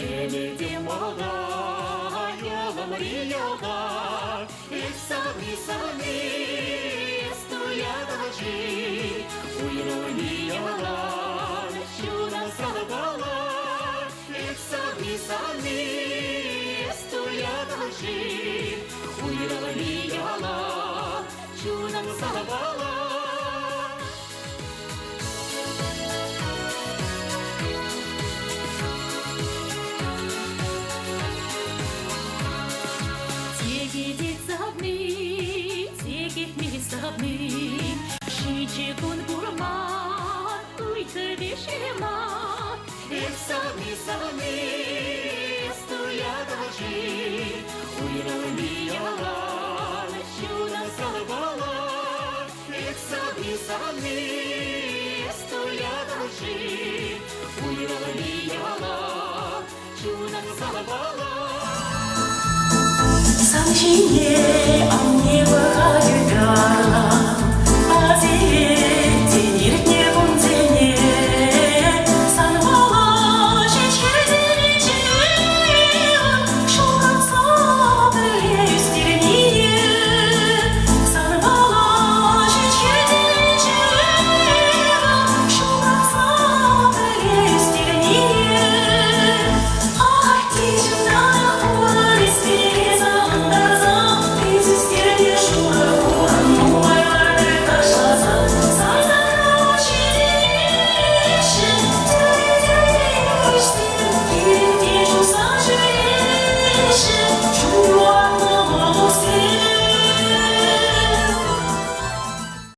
Лебеді молодая, мріяла, і самі стоять ночі, у іронія чудо салвала, і самі стоять ночі, у іронія чудо салвала. Şiçi kun kurban, uytu dişimat. Sami стоят ночи, у ирония чудо салвала. Сами стоят ночи, у ирония чудо салвала. Самшине